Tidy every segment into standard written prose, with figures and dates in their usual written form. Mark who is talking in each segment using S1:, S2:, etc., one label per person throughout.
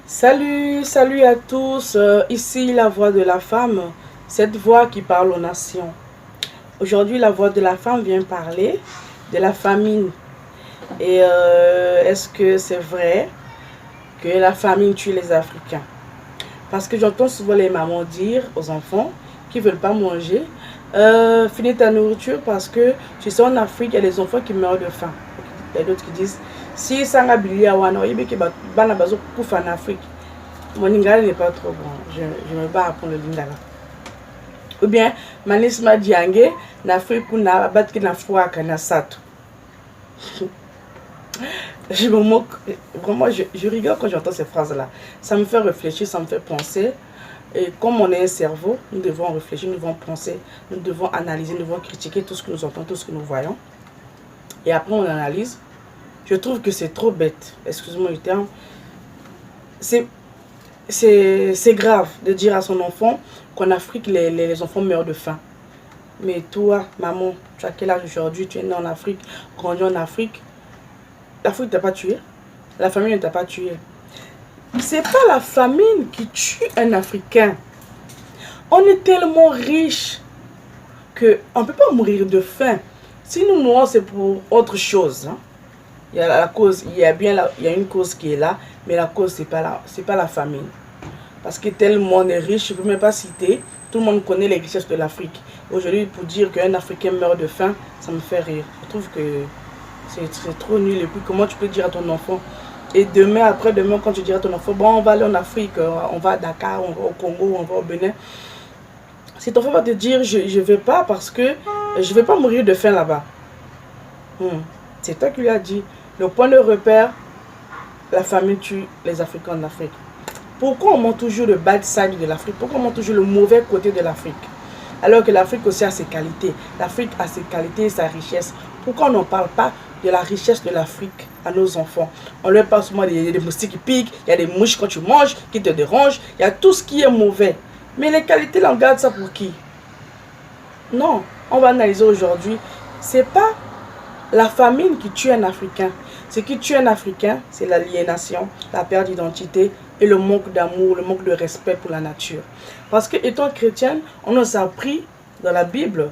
S1: Salut à tous. Ici la voix de la femme, cette voix qui parle aux nations. Aujourd'hui, la voix de la femme vient parler de la famine. Et est-ce que c'est vrai que la famine tue les Africains? Parce que j'entends souvent les mamans dire aux enfants qui ne veulent pas manger, finis ta nourriture parce que tu sais en Afrique, il y a des enfants qui meurent de faim. Il y a d'autres qui disent, si ça n'a pas wana, il y a en Afrique. Mon lingala n'est pas trop bon. Je ne vais pas apprendre le lingala. Ou bien, manisma diange, na Afrique ou na batki na fouaka na sato. Je me moque. Vraiment, je rigole quand j'entends ces phrases-là. Ça me fait réfléchir, ça me fait penser. Et comme on est un cerveau, nous devons réfléchir, nous devons penser, nous devons analyser, nous devons critiquer tout ce que nous entendons, tout ce que nous voyons. Et après, on analyse. Je trouve que c'est trop bête. Excuse-moi le terme. C'est grave de dire à son enfant qu'en Afrique, les enfants meurent de faim. Mais toi, maman, tu as quel âge aujourd'hui? Tu es né en Afrique, grandi en Afrique. L'Afrique ne t'a pas tué. La famine ne t'a pas tué. C'est pas la famine qui tue un Africain. On est tellement riche qu'on ne peut pas mourir de faim. Si nous mourons, c'est pour autre chose. Hein. Il y a la cause, il y a une cause qui est là, mais la cause, c'est pas la famine. Parce que tellement on est riche, je ne peux même pas citer. Tout le monde connaît les richesses de l'Afrique. Aujourd'hui, pour dire qu'un Africain meurt de faim, ça me fait rire. Je trouve que c'est trop nul. Et puis, comment tu peux dire à ton enfant? Et demain, après-demain, quand tu diras à ton enfant, bon, on va aller en Afrique, on va à Dakar, on va au Congo, on va au Bénin. Si ton enfant va te dire, je ne vais pas parce que je ne vais pas mourir de faim là-bas. C'est toi qui lui as dit. Le point de repère, la famine tue les Africains en Afrique. Pourquoi on montre toujours le bad side de l'Afrique? Pourquoi on montre toujours le mauvais côté de l'Afrique? Alors que l'Afrique aussi a ses qualités. L'Afrique a ses qualités et sa richesse. Pourquoi on n'en parle pas de la richesse de l'Afrique à nos enfants? On leur parle souvent des moustiques qui piquent, il y a des mouches quand tu manges qui te dérangent, il y a tout ce qui est mauvais. Mais les qualités, là, on garde ça pour qui? Non, on va analyser aujourd'hui. C'est pas la famine qui tue un Africain. Ce qui tue un Africain, c'est l'aliénation, la perte d'identité et le manque d'amour, le manque de respect pour la nature. Parce que étant chrétienne, on nous a appris dans la Bible,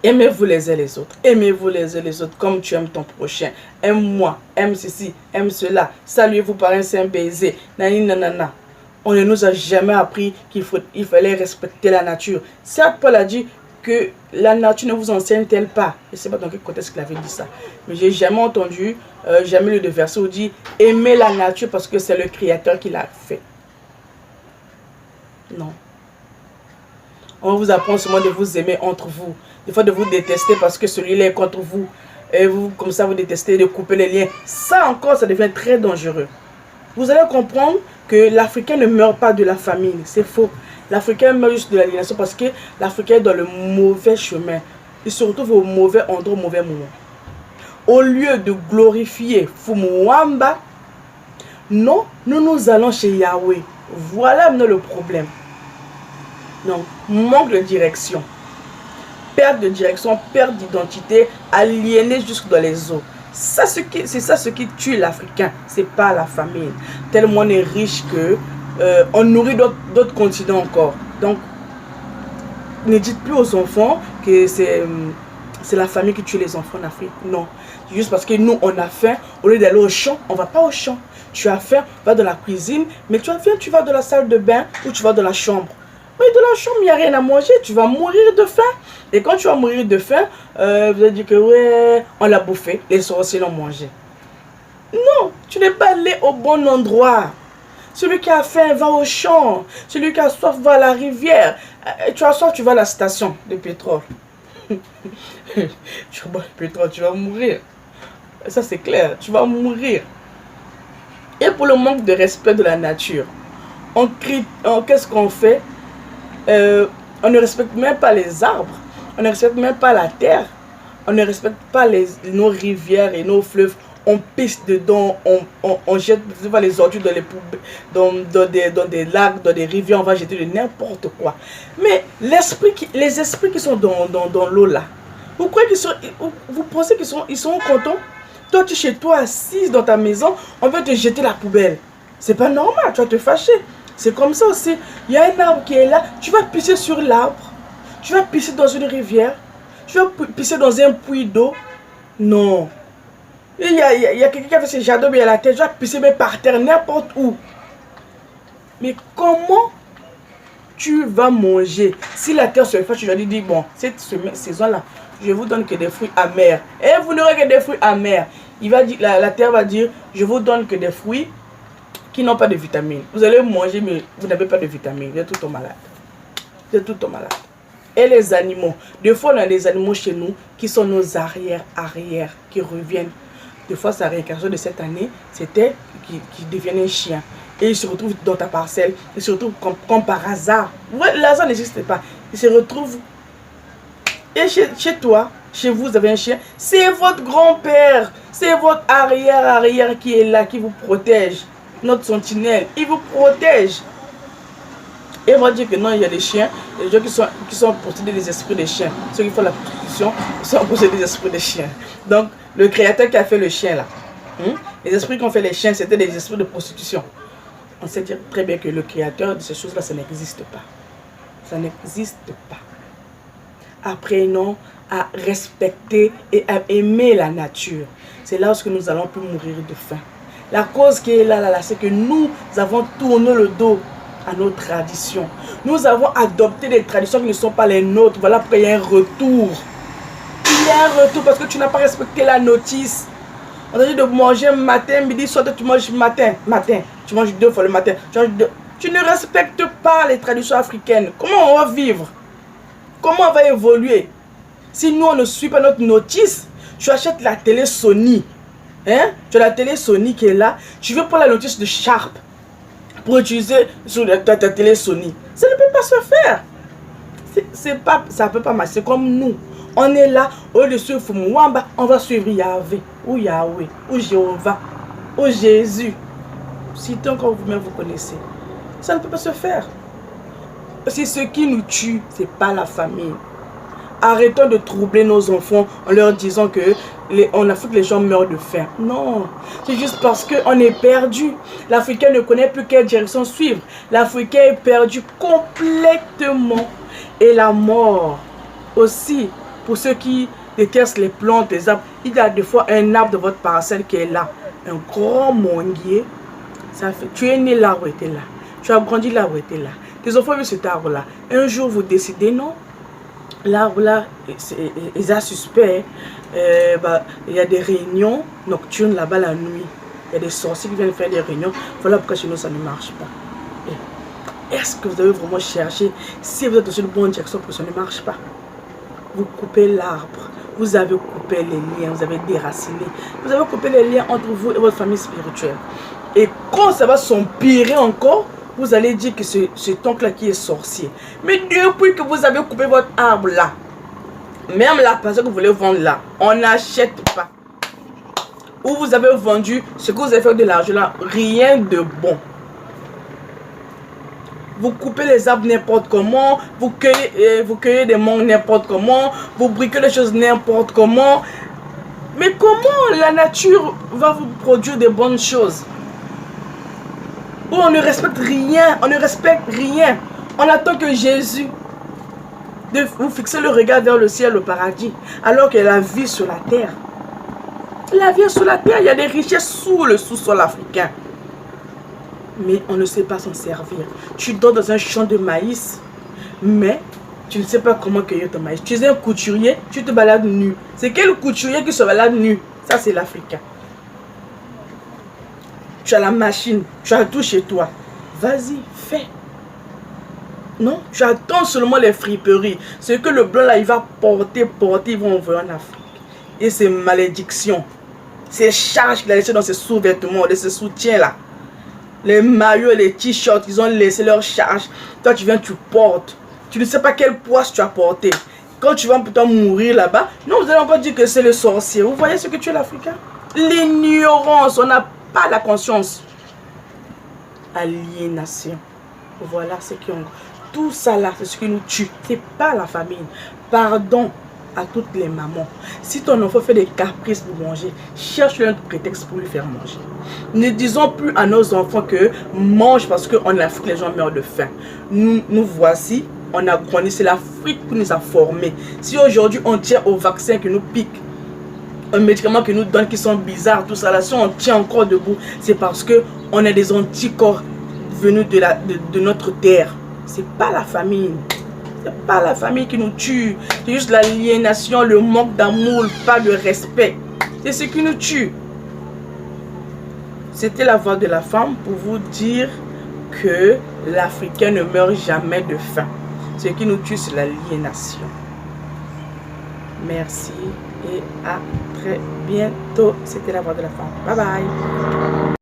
S1: aimez-vous les uns les autres, aimez-vous les uns les autres comme tu aimes ton prochain. Aime-moi, aime ceci, aime cela, saluez-vous par un saint baiser, nani nanana. On ne nous a jamais appris qu'il fallait respecter la nature. Certes, Paul a dit que la nature ne vous enseigne-t-elle pas? Je ne sais pas dans quel contexte il avait dit ça. Mais j'ai jamais entendu, jamais lu de verset où dit aimer la nature parce que c'est le Créateur qui l'a fait. Non. On vous apprend seulement de vous aimer entre vous. Des fois de vous détester parce que celui-là est contre vous. Et vous, comme ça, vous détestez, de couper les liens. Ça encore, ça devient très dangereux. Vous allez comprendre que l'Africain ne meurt pas de la famine. C'est faux. L'Africain meurt juste de l'aliénation parce que l'Africain est dans le mauvais chemin. Il se retrouve au mauvais endroit, au mauvais moment. Au lieu de glorifier Fumuwamba, non, nous allons chez Yahweh. Voilà maintenant le problème. Donc, manque de direction. Perte de direction, perte d'identité, aliéné jusque dans les eaux. C'est ça ce qui tue l'Africain. C'est pas la famine. Tellement on est riche que on nourrit d'autres continents encore. Donc, ne dites plus aux enfants que c'est la famille qui tue les enfants en Afrique. Non. Juste parce que nous, on a faim. Au lieu d'aller au champ, on ne va pas au champ. Tu as faim, va dans la cuisine. Mais tu as faim, tu vas dans la salle de bain ou tu vas dans la chambre. Mais dans la chambre, il n'y a rien à manger. Tu vas mourir de faim. Et quand tu vas mourir de faim, vous allez dire que ouais, on l'a bouffé. Les sorciers l'ont mangé. Non, tu n'es pas allé au bon endroit. Celui qui a faim va au champ. Celui qui a soif va à la rivière. Tu as soif, tu vas à la station de pétrole. Tu bois le pétrole, tu vas mourir. Ça c'est clair, tu vas mourir. Et pour le manque de respect de la nature, qu'est-ce qu'on fait? On ne respecte même pas les arbres. On ne respecte même pas la terre. On ne respecte pas nos rivières et nos fleuves. On pisse dedans, on jette les ordures dans les poubelles, dans des lacs, dans des rivières, on va jeter de n'importe quoi. Mais les esprits qui sont dans l'eau là, vous pensez qu'ils sont contents? Toi, tu es chez toi, assise dans ta maison, on veut te jeter la poubelle. C'est pas normal, tu vas te fâcher. C'est comme ça aussi. Il y a un arbre qui est là, tu vas pisser sur l'arbre. Tu vas pisser dans une rivière. Tu vas pisser dans un puits d'eau. Non. Il y a quelqu'un qui a fait ses jardins, mais il y a la terre. Tu vas pisser mais par terre, n'importe où. Mais comment tu vas manger? Si la terre se fâche, tu vas dire, bon, cette saison-là, je vous donne que des fruits amers. Et vous n'aurez que des fruits amers. La terre va dire, je vous donne que des fruits qui n'ont pas de vitamines. Vous allez manger, mais vous n'avez pas de vitamines. Vous êtes tout le temps malade. Vous êtes tout le temps malade. Et les animaux. Des fois, on a des animaux chez nous qui sont nos arrière, qui reviennent. Des fois, sa réincarnation de cette année, c'était qui deviennent un chien. Et il se retrouve dans ta parcelle. Il se retrouve comme par hasard. Ouais, le hasard n'existe pas. Il se retrouve. Et chez toi, chez vous, vous avez un chien. C'est votre grand-père. C'est votre arrière qui est là, qui vous protège. Notre sentinelle. Il vous protège. Et on va dire que non, il y a des chiens. Les gens qui sont possédés des esprits des chiens. Ceux qui font la prostitution sont possédés des esprits des chiens. Donc, le créateur qui a fait le chien là. Les esprits qui ont fait les chiens, c'était des esprits de prostitution. On sait dire très bien que le créateur de ces choses-là, ça n'existe pas. Ça n'existe pas. Apprenons à respecter et à aimer la nature. C'est là où nous allons plus mourir de faim. La cause qui est là, c'est que nous avons tourné le dos à nos traditions. Nous avons adopté des traditions qui ne sont pas les nôtres. Voilà pourquoi il y a un retour. Il y a un retour parce que tu n'as pas respecté la notice. On a dit de manger matin, midi, soir, tu manges matin. Tu manges 2 fois le matin. Tu ne respectes pas les traditions africaines. Comment on va vivre? Comment on va évoluer? Si nous, on ne suit pas notre notice, tu achètes la télé Sony. Hein? Tu as la télé Sony qui est là. Tu veux prendre la notice de Sharp pour utiliser sur ta télé Sony. Ça ne peut pas se faire. Ça ne peut pas marcher. C'est comme nous. On est là, au lieu de suivre Mwamba, on va suivre Yahvé, ou Yahweh, ou Jéhovah, ou Jésus. Si tant que vous-même vous connaissez, ça ne peut pas se faire. C'est ce qui nous tue, ce n'est pas la famille. Arrêtons de troubler nos enfants en leur disant que en Afrique, les gens meurent de faim. Non, c'est juste parce qu'on est perdu. L'Africain ne connaît plus quelle direction suivre. L'Africain est perdu complètement. Et la mort aussi, pour ceux qui détestent les plantes, les arbres, il y a des fois un arbre de votre parcelle qui est là. Un grand manguier. Ça fait, tu es né là où tu es là. Tu as grandi là où tu es là. Tes enfants vivent cet arbre-là. Un jour, vous décidez, non, l'arbre là, c'est suspect. Il y a des réunions nocturnes là-bas la nuit. Il y a des sorciers qui viennent faire des réunions. Voilà pourquoi chez nous ça ne marche pas. Est-ce que vous avez vraiment cherché si vous êtes dans une bonne direction pour que ça ne marche pas? Vous coupez l'arbre. Vous avez coupé les liens. Vous avez déraciné. Vous avez coupé les liens entre vous et votre famille spirituelle. Et quand ça va s'empirer encore, vous allez dire que c'est cet oncle-là qui est sorcier. Mais depuis que vous avez coupé votre arbre là, même la personne que vous voulez vendre là, on n'achète pas. Ou vous avez vendu ce que vous avez fait de l'argent là, rien de bon. Vous coupez les arbres n'importe comment, vous cueillez des mangues n'importe comment, vous briquez les choses n'importe comment. Mais comment la nature va vous produire des bonnes choses? Où on ne respecte rien, on ne respecte rien. On attend que Jésus, de vous fixer le regard vers le ciel, le paradis, alors qu'il y a la vie sur la terre. La vie sur la terre, il y a des richesses sous le sous-sol africain. Mais on ne sait pas s'en servir. Tu dors dans un champ de maïs, mais tu ne sais pas comment cueillir ton maïs. Tu es un couturier, tu te balades nu. C'est quel couturier qui se balade nu? Ça, c'est l'Africain. Tu as la machine, tu as tout chez toi. Vas-y, fais. Non, tu attends seulement les friperies. Ce que le blanc là, il va porter, ils vont envoyer en Afrique. Et ces malédictions, ces charges qu'il a laissées dans ses sous-vêtements, de ses soutiens là. Les maillots, les t-shirts, ils ont laissé leurs charges. Toi, tu viens, tu portes. Tu ne sais pas quel poids tu as porté. Quand tu vas peut-être mourir là-bas, non, vous allez encore dire que c'est le sorcier. Vous voyez ce que tu es l'Africain? L'ignorance, on n'a pas la conscience. Aliénation. Voilà ce qui ont. Tout ça là, c'est ce qui nous tue. C'est pas la famine. Pardon. à toutes les mamans. Si ton enfant fait des caprices pour manger, cherche un prétexte pour lui faire manger. Ne disons plus à nos enfants que mange parce qu'en Afrique, les gens meurent de faim. Nous voici, on a grandi, c'est l'Afrique qui nous a formés. Si aujourd'hui on tient au vaccin qui nous pique, un médicament qui nous donne qui sont bizarres, tout ça, là, si on tient encore debout, c'est parce qu'on a des anticorps venus de notre terre. C'est pas la famille. C'est pas la famille qui nous tue. C'est juste l'aliénation, le manque d'amour, pas de respect. C'est ce qui nous tue. C'était la voix de la femme pour vous dire que l'Africain ne meurt jamais de faim. Ce qui nous tue, c'est l'aliénation. Merci et à très bientôt. C'était la voix de la femme. Bye bye.